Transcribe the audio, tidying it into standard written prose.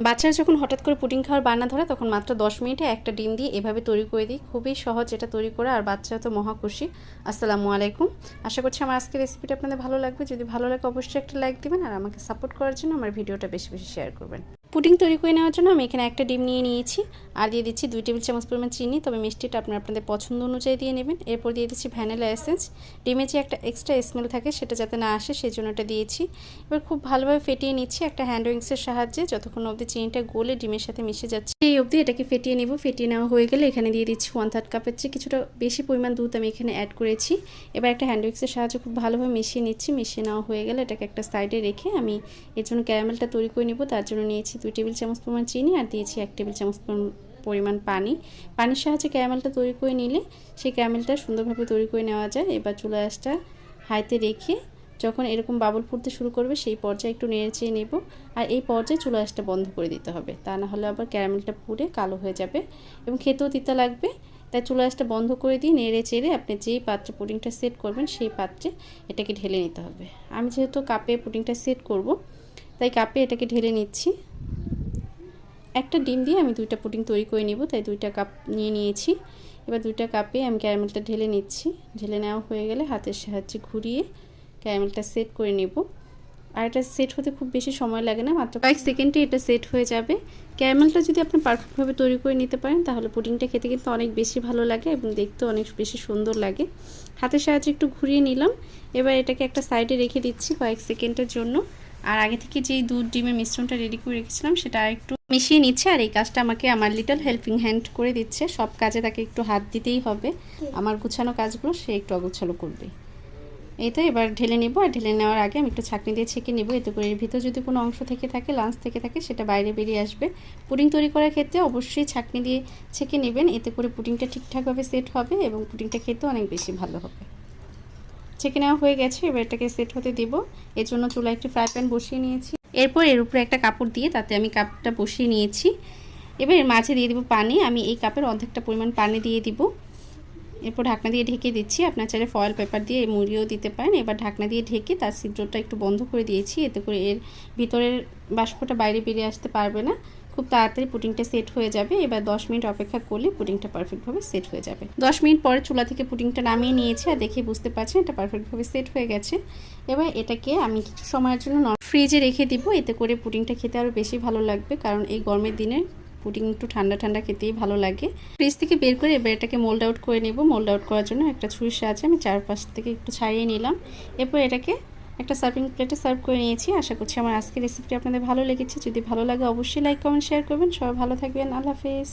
বাচ্চারা যখন হঠাৎ করে পুডিং খাওয়ার বায়না ধরে তখন মাত্র 10 মিনিটে একটা ডিম দিয়ে এভাবে তৈরি করে দিই। খুবই সহজ এটা তৈরি করা, আর বাচ্চারা তো মহা খুশি। আসসালামু আলাইকুম। আশা করছি আমার আজকের রেসিপিটা আপনাদের ভালো লাগবে। যদি ভালো লাগে অবশ্যই একটা লাইক দিবেন, আর আমাকে সাপোর্ট করার জন্য আমার ভিডিওটা বেশি বেশি শেয়ার করবেন। পুডিং তৈরি করে নেওয়ার জন্য আমি এখানে একটা ডিম নিয়ে নিয়েছি, আর দিয়ে দিচ্ছি 2 টেবিল চামচ পরিমাণ চিনি, তবে মিষ্টিটা আপনাদের পছন্দ অনুযায়ী দিয়ে নেবেন। এরপর দিয়ে দিচ্ছি ভ্যানিলা এসেন্স। ডিমে যে একটা এক্সট্রা স্মেল থাকে সেটা যাতে না আসে সেই জন্য এটা দিয়েছি। এবার খুব ভালোভাবে ফেটিয়ে নিচ্ছি একটা হ্যান্ড উইংসের সাহায্যে, যতক্ষণ অবধি চিনিটা গলে ডিমের সাথে মিশে যাচ্ছে এই অবধি এটাকে ফেটিয়ে নেব। ফেটিয়ে নেওয়া হয়ে গেলে এখানে দিয়ে দিচ্ছি 1/3 কাপের চেয়ে কিছুটা বেশি পরিমাণ দুধ আমি এখানে অ্যাড করেছি। এবার একটা হ্যান্ড উইংসের সাহায্যে খুব ভালোভাবে মিশিয়ে নিচ্ছি। মিশিয়ে নেওয়া হয়ে গেলে এটাকে একটা সাইডে রেখে আমি এর জন্য ক্যারামেলটা তৈরি করে নেব। তার জন্য নিয়েছি 2 টেবিল চামচ পরিমাণ চিনি, আর দিয়েছি 1 টেবিল চামচ পরিমাণ পানি। পানির সাহায্যে ক্যারামেলটা তৈরি করে নিলে সেই ক্যারামেলটা সুন্দরভাবে তৈরি করে নেওয়া যায়। এবার চুলা আঁচটা হাইতে রেখে যখন এরকম বাবল ফুটতে শুরু করবে সেই পর্যায়ে একটু নেড়েচেড়ে নেব, আর এই পর্যায়ে চুলা আঁচটা বন্ধ করে দিতে হবে, তা না হলে আবার ক্যারামেলটা পুড়ে কালো হয়ে যাবে এবং খেতেও তিতা লাগবে। তাই চুলা আঁচটা বন্ধ করে দিয়ে নেড়েচেড়ে আপনি যেই পাত্রে পুডিংটা সেট করবেন সেই পাত্রে এটাকে ঢেলে নিতে হবে। আমি যেহেতু কাপে পুডিংটা সেট করব তাই কাপে এটাকে ঢেলে নিচ্ছি। একটা ডিম দিয়ে আমি 2টা পুডিং তৈরি করে নিব, তাই 2টা কাপ নিয়ে নিয়েছি। এবার 2টা কাপে আমি ক্যারামেলটা ঢেলে নিচ্ছি। ঢেলে নেওয়া হয়ে গেলে হাতের সাহায্যে ঘুরিয়ে ক্যারামেলটা সেট করে নেব। আর এটা সেট হতে খুব বেশি সময় লাগে না, মাত্র কয়েক সেকেন্ডে এটা সেট হয়ে যাবে। ক্যারামেলটা যদি আপনি পারফেক্টভাবে তৈরি করে নিতে পারেন তাহলে পুডিংটা খেতে কিন্তু অনেক বেশি ভালো লাগে এবং দেখতেও অনেক বেশি সুন্দর লাগে। হাতের সাহায্যে একটু ঘুরিয়ে নিলাম। এবার এটাকে একটা সাইডে রেখে দিচ্ছি কয়েক সেকেন্ডের জন্য। আর আগে থেকে যেই দুধ ডিমের মিশ্রণটা রেডি করে রেখেছিলাম সেটা একটু মিশিয়ে নিচ্ছে, আর এই কাজটা আমাকে আমার লিটল হেল্পিং হ্যান্ড করে দিচ্ছে। সব কাজে তাকে একটু হাত দিতেই হবে, আমার গুছানো কাজগুলো সে একটু অগোছালো করবে। এই তো এবার ঢেলে নেব, আর ঢেলে নেওয়ার আগে আমি একটু ছাঁকনি দিয়ে ছেঁকে নেব। এতে করে এর ভিতর যদি কোনো অংশ থেকে থাকে, লাঞ্চ থেকে থাকে, সেটা বাইরে বেরিয়ে আসবে। পুডিং তৈরি করার ক্ষেত্রে অবশ্যই ছাঁকনি দিয়ে ছেঁকে নেবেন, এতে করে পুডিংটা ঠিকঠাকভাবে সেট হবে এবং পুডিংটা খেতে অনেক বেশি ভালো হবে। ছেঁকে নেওয়া হয়ে গেছে, এবার এটাকে সেট হতে দেব। এর জন্য চুলায় একটি ফ্রাই প্যান বসিয়ে নিয়েছি। এরপর এর উপরে একটা কাপড় দিয়ে তাতে আমি কাপটা বসিয়ে নিয়েছি। এবার এর মাঝে দিয়ে দিব পানি। আমি এই কাপের অর্ধেকটা পরিমাণ পানি দিয়ে দিব। এরপর ঢাকনা দিয়ে ঢেকে দিচ্ছি। আপনার চাইলে ফয়েল পেপার দিয়ে মুড়িয়েও দিতে পারেন। এবার ঢাকনা দিয়ে ঢেকে তার ছিদ্রটা একটু বন্ধ করে দিয়েছি, এতে করে এর ভিতরের বাষ্পটা বাইরে বেরিয়ে আসতে পারবে না। খুব তাড়াতাড়ি পুডিংটা সেট হয়ে যাবে। এবার 10 মিনিট অপেক্ষা করলে পুডিংটা পারফেক্টভাবে সেট হয়ে যাবে। 10 মিনিট পরে চুলা থেকে পুডিংটা নামিয়ে নিয়েছি, আর দেখে বুঝতে পারছেন এটা পারফেক্টভাবে সেট হয়ে গেছে। এবার এটাকে আমি কিছু সময়ের জন্য ফ্রিজে রেখে দিব, এতে করে পুডিংটা খেতে আরও বেশি ভালো লাগবে, কারণ এই গরমের দিনে পুডিং একটু ঠান্ডা ঠান্ডা খেতেই ভালো লাগে। ফ্রিজ থেকে বের করে এবার এটাকে মোল্ড আউট করে নেব। মোল্ড আউট করার জন্য একটা ছুরির সাহায্যে আমি চারপাশ থেকে একটু ছাড়িয়ে নিলাম। এরপর এটাকে একটা সার্ভিং প্লেটে সার্ভ করে নিয়েছি। আশা করছি আমার আজকের রেসিপিটি আপনাদের ভালো লেগেছে। যদি ভালো লাগে অবশ্যই লাইক কমেন্ট শেয়ার করবেন। সবাই ভালো থাকবেন। আল্লাহ হাফেজ।